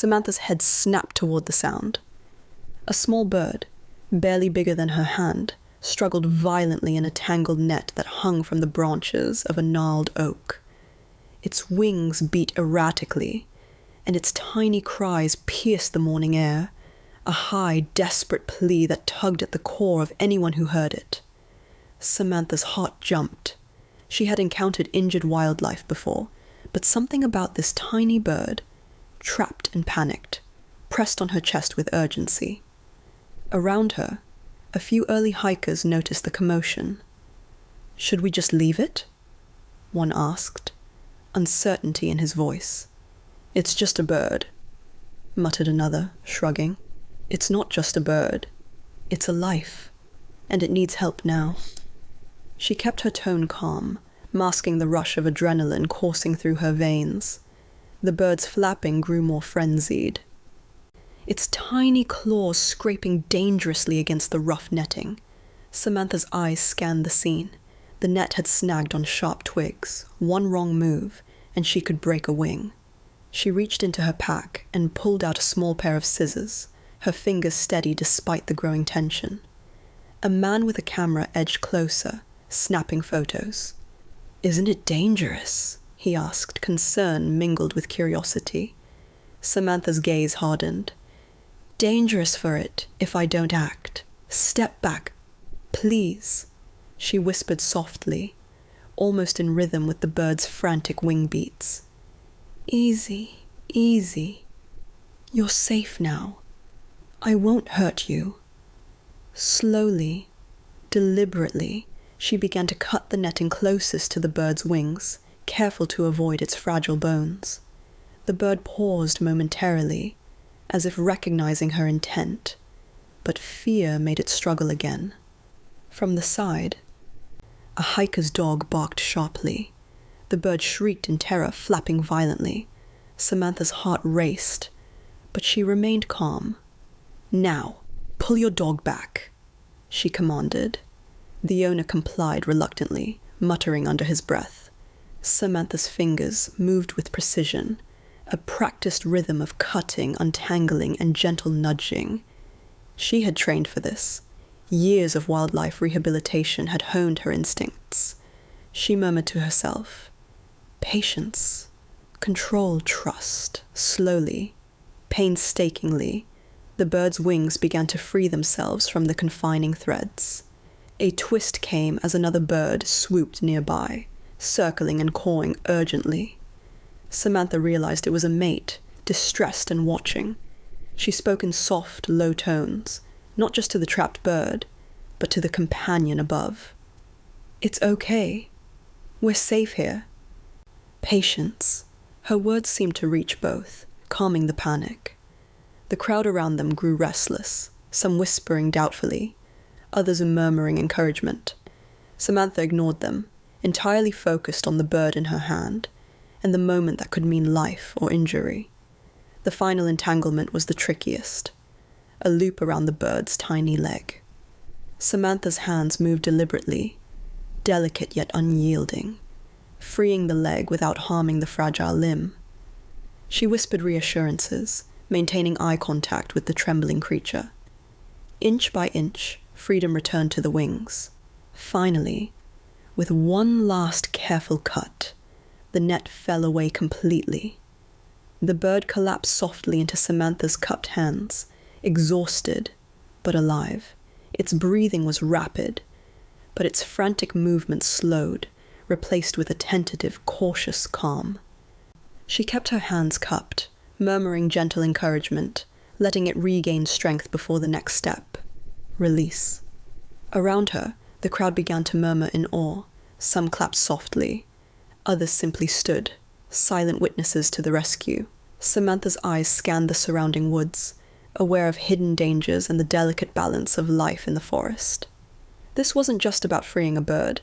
Samantha's head snapped toward the sound. A small bird, barely bigger than her hand, struggled violently in a tangled net that hung from the branches of a gnarled oak. Its wings beat erratically, and its tiny cries pierced the morning air, a high, desperate plea that tugged at the core of anyone who heard it. Samantha's heart jumped. She had encountered injured wildlife before, but something about this tiny bird, trapped and panicked, pressed on her chest with urgency. Around her, a few early hikers noticed the commotion. "Should we just leave it?" one asked, uncertainty in his voice. "It's just a bird," muttered another, shrugging. "It's not just a bird. It's a life, and it needs help now." She kept her tone calm, masking the rush of adrenaline coursing through her veins. The bird's flapping grew more frenzied, its tiny claws scraping dangerously against the rough netting. Samantha's eyes scanned the scene. The net had snagged on sharp twigs. One wrong move, and she could break a wing. She reached into her pack and pulled out a small pair of scissors, her fingers steady despite the growing tension. A man with a camera edged closer, snapping photos. "Isn't it dangerous?" he asked, concern mingled with curiosity. Samantha's gaze hardened. "Dangerous for it if I don't act. Step back, please," she whispered softly, almost in rhythm with the bird's frantic wing beats. "Easy, easy. You're safe now. I won't hurt you." Slowly, deliberately, she began to cut the netting closest to the bird's wings, careful to avoid its fragile bones. The bird paused momentarily, as if recognizing her intent, but fear made it struggle again. From the side, a hiker's dog barked sharply. The bird shrieked in terror, flapping violently. Samantha's heart raced, but she remained calm. "Now, pull your dog back," she commanded. The owner complied reluctantly, muttering under his breath. Samantha's fingers moved with precision, a practiced rhythm of cutting, untangling, and gentle nudging. She had trained for this. Years of wildlife rehabilitation had honed her instincts. She murmured to herself, "Patience, control, trust." Slowly, painstakingly, the bird's wings began to free themselves from the confining threads. A twist came as another bird swooped nearby, circling and cawing urgently. Samantha realized it was a mate, distressed and watching. She spoke in soft, low tones, not just to the trapped bird, but to the companion above. "It's okay. We're safe here." Patience. Her words seemed to reach both, calming the panic. The crowd around them grew restless, some whispering doubtfully, others murmuring encouragement. Samantha ignored them, entirely focused on the bird in her hand, and the moment that could mean life or injury. The final entanglement was the trickiest, a loop around the bird's tiny leg. Samantha's hands moved deliberately, delicate yet unyielding, freeing the leg without harming the fragile limb. She whispered reassurances, maintaining eye contact with the trembling creature. Inch by inch, freedom returned to the wings. Finally, with one last careful cut, the net fell away completely. The bird collapsed softly into Samantha's cupped hands, exhausted but alive. Its breathing was rapid, but its frantic movements slowed, replaced with a tentative, cautious calm. She kept her hands cupped, murmuring gentle encouragement, letting it regain strength before the next step. Release. Around her, the crowd began to murmur in awe. Some clapped softly. Others simply stood, silent witnesses to the rescue. Samantha's eyes scanned the surrounding woods, aware of hidden dangers and the delicate balance of life in the forest. This wasn't just about freeing a bird.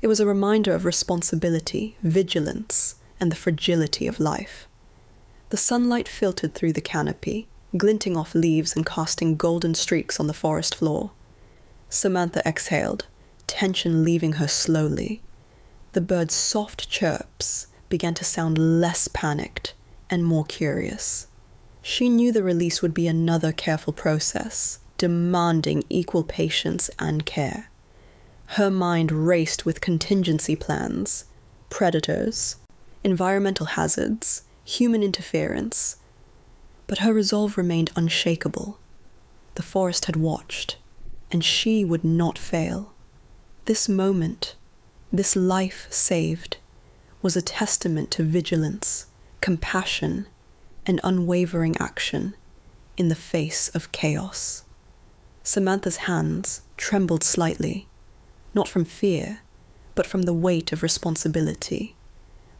It was a reminder of responsibility, vigilance, and the fragility of life. The sunlight filtered through the canopy, glinting off leaves and casting golden streaks on the forest floor. Samantha exhaled, tension leaving her slowly. The bird's soft chirps began to sound less panicked and more curious. She knew the release would be another careful process, demanding equal patience and care. Her mind raced with contingency plans, predators, environmental hazards, human interference. But her resolve remained unshakable. The forest had watched, and she would not fail. This moment, this life saved, was a testament to vigilance, compassion, and unwavering action in the face of chaos. Samantha's hands trembled slightly, not from fear, but from the weight of responsibility.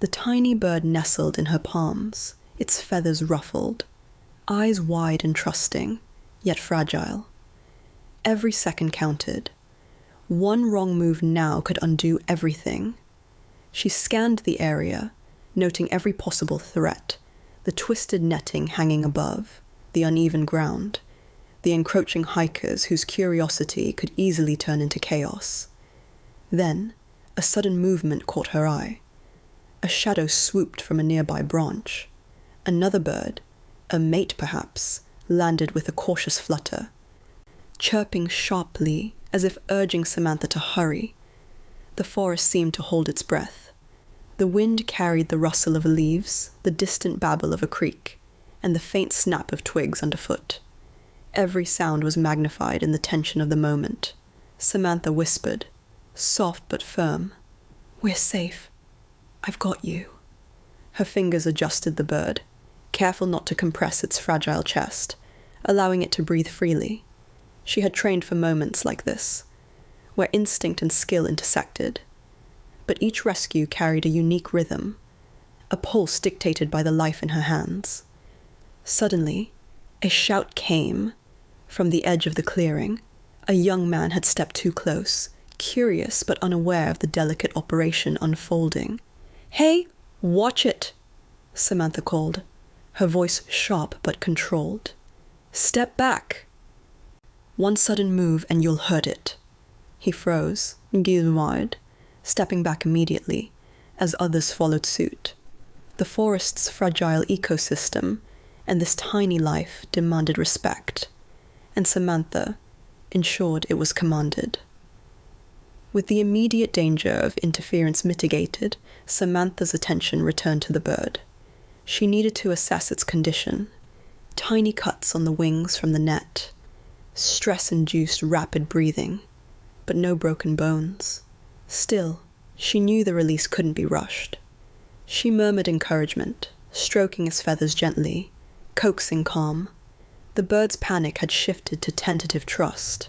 The tiny bird nestled in her palms, its feathers ruffled, eyes wide and trusting, yet fragile. Every second counted. One wrong move now could undo everything. She scanned the area, noting every possible threat, the twisted netting hanging above, the uneven ground, the encroaching hikers whose curiosity could easily turn into chaos. Then, a sudden movement caught her eye. A shadow swooped from a nearby branch. Another bird, a mate perhaps, landed with a cautious flutter, chirping sharply as if urging Samantha to hurry. The forest seemed to hold its breath. The wind carried the rustle of leaves, the distant babble of a creek, and the faint snap of twigs underfoot. Every sound was magnified in the tension of the moment. Samantha whispered, soft but firm, "We're safe. I've got you." Her fingers adjusted the bird, careful not to compress its fragile chest, allowing it to breathe freely. She had trained for moments like this, where instinct and skill intersected. But each rescue carried a unique rhythm, a pulse dictated by the life in her hands. Suddenly, a shout came from the edge of the clearing. A young man had stepped too close, curious but unaware of the delicate operation unfolding. "Hey, watch it!" Samantha called, her voice sharp but controlled. "Step back." "One sudden move and you'll hurt it." He froze, gaze wide, stepping back immediately, as others followed suit. The forest's fragile ecosystem and this tiny life demanded respect, and Samantha ensured it was commanded. With the immediate danger of interference mitigated, Samantha's attention returned to the bird. She needed to assess its condition. Tiny cuts on the wings from the net, stress-induced rapid breathing, but no broken bones. Still, she knew the release couldn't be rushed. She murmured encouragement, stroking its feathers gently, coaxing calm. The bird's panic had shifted to tentative trust.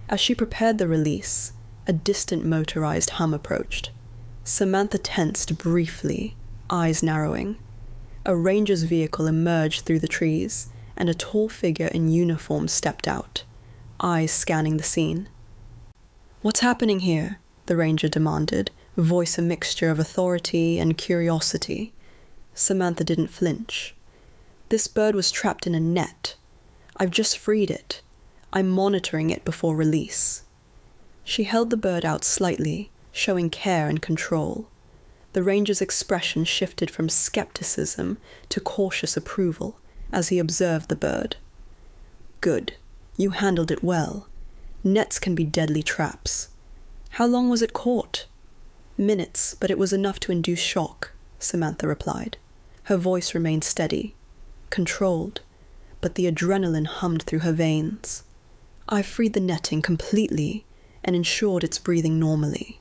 As she prepared the release, a distant motorized hum approached. Samantha tensed briefly, eyes narrowing. A ranger's vehicle emerged through the trees, and a tall figure in uniform stepped out, eyes scanning the scene. "What's happening here?" the ranger demanded, voice a mixture of authority and curiosity. Samantha didn't flinch. "This bird was trapped in a net. I've just freed it. I'm monitoring it before release." She held the bird out slightly, showing care and control. The ranger's expression shifted from skepticism to cautious approval as he observed the bird. "Good. You handled it well. Nets can be deadly traps. How long was it caught?" "Minutes, but it was enough to induce shock," Samantha replied. Her voice remained steady, controlled, but the adrenaline hummed through her veins. "I freed the netting completely and ensured it's breathing normally."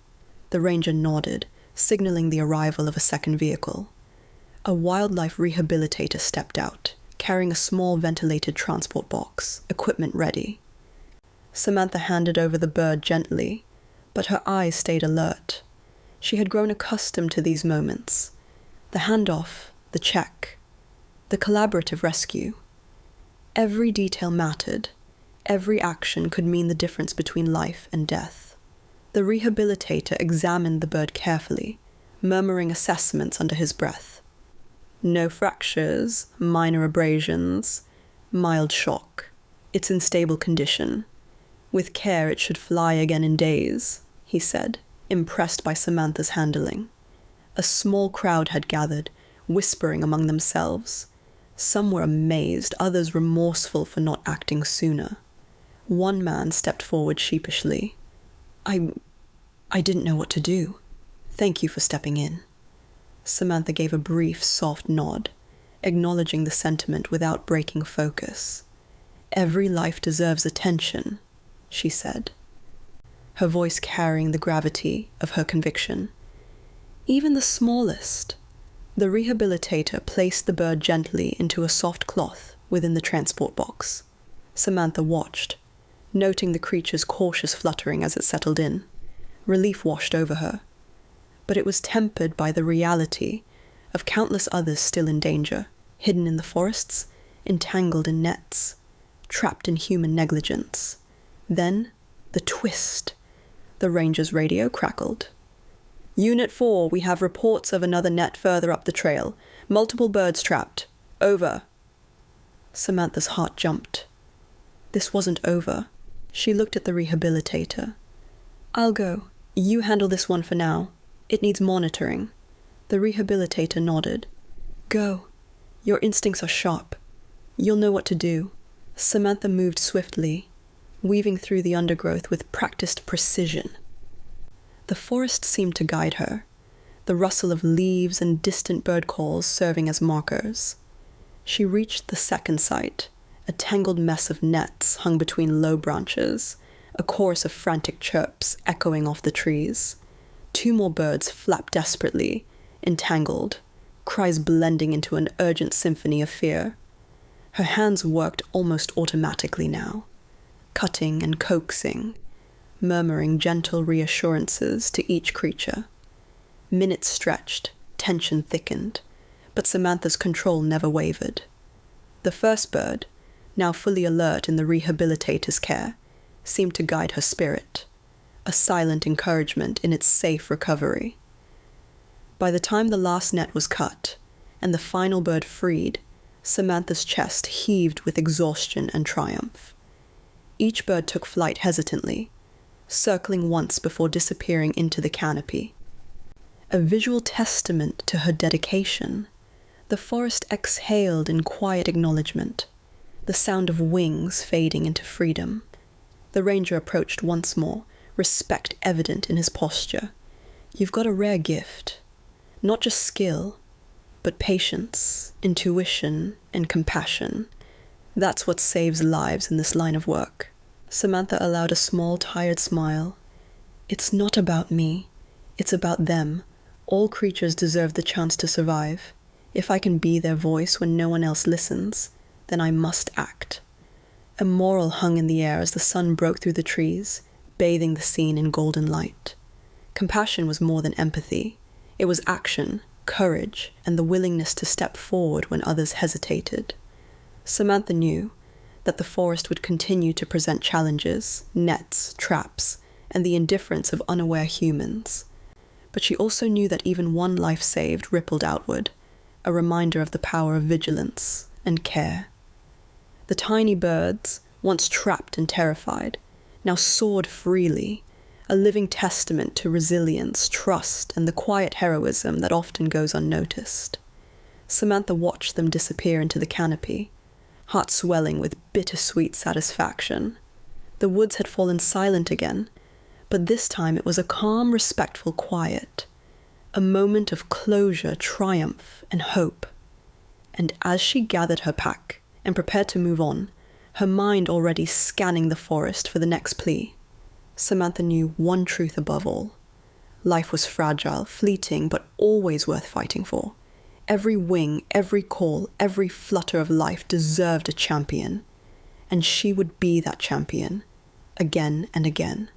The ranger nodded, signaling the arrival of a second vehicle. A wildlife rehabilitator stepped out, carrying a small ventilated transport box, equipment ready. Samantha handed over the bird gently, but her eyes stayed alert. She had grown accustomed to these moments. The handoff, the check, the collaborative rescue. Every detail mattered. Every action could mean the difference between life and death. The rehabilitator examined the bird carefully, murmuring assessments under his breath. "No fractures, minor abrasions, mild shock. It's in stable condition. With care it should fly again in days," he said, impressed by Samantha's handling. A small crowd had gathered, whispering among themselves. Some were amazed, others remorseful for not acting sooner. One man stepped forward sheepishly. I didn't know what to do. Thank you for stepping in." Samantha gave a brief, soft nod, acknowledging the sentiment without breaking focus. "Every life deserves attention," she said, her voice carrying the gravity of her conviction. "Even the smallest." The rehabilitator placed the bird gently into a soft cloth within the transport box. Samantha watched, noting the creature's cautious fluttering as it settled in. Relief washed over her, but it was tempered by the reality of countless others still in danger, hidden in the forests, entangled in nets, trapped in human negligence. Then, the twist. The ranger's radio crackled. "Unit 4, we have reports of another net further up the trail. Multiple birds trapped. Over." Samantha's heart jumped. This wasn't over. She looked at the rehabilitator. "I'll go. You handle this one for now. It needs monitoring." The rehabilitator nodded. "Go. Your instincts are sharp. You'll know what to do." Samantha moved swiftly, weaving through the undergrowth with practiced precision. The forest seemed to guide her, the rustle of leaves and distant bird calls serving as markers. She reached the second site, a tangled mess of nets hung between low branches, a chorus of frantic chirps echoing off the trees. 2 more birds flapped desperately, entangled, cries blending into an urgent symphony of fear. Her hands worked almost automatically now, cutting and coaxing, murmuring gentle reassurances to each creature. Minutes stretched, tension thickened, but Samantha's control never wavered. The first bird, now fully alert in the rehabilitator's care, seemed to guide her spirit, a silent encouragement in its safe recovery. By the time the last net was cut and the final bird freed, Samantha's chest heaved with exhaustion and triumph. Each bird took flight hesitantly, circling once before disappearing into the canopy. A visual testament to her dedication, the forest exhaled in quiet acknowledgement, the sound of wings fading into freedom. The ranger approached once more, respect evident in his posture. "You've got a rare gift. Not just skill, but patience, intuition, and compassion. That's what saves lives in this line of work." Samantha allowed a small, tired smile. "It's not about me. It's about them. All creatures deserve the chance to survive. If I can be their voice when no one else listens, then I must act." A moral hung in the air as the sun broke through the trees, bathing the scene in golden light. Compassion was more than empathy. It was action, courage, and the willingness to step forward when others hesitated. Samantha knew that the forest would continue to present challenges, nets, traps, and the indifference of unaware humans. But she also knew that even one life saved rippled outward, a reminder of the power of vigilance and care. The tiny birds, once trapped and terrified, now soared freely, a living testament to resilience, trust, and the quiet heroism that often goes unnoticed. Samantha watched them disappear into the canopy, heart swelling with bittersweet satisfaction. The woods had fallen silent again, but this time it was a calm, respectful quiet, a moment of closure, triumph, and hope. And as she gathered her pack and prepared to move on, her mind already scanning the forest for the next plea, Samantha knew one truth above all. Life was fragile, fleeting, but always worth fighting for. Every wing, every call, every flutter of life deserved a champion, and she would be that champion, again and again.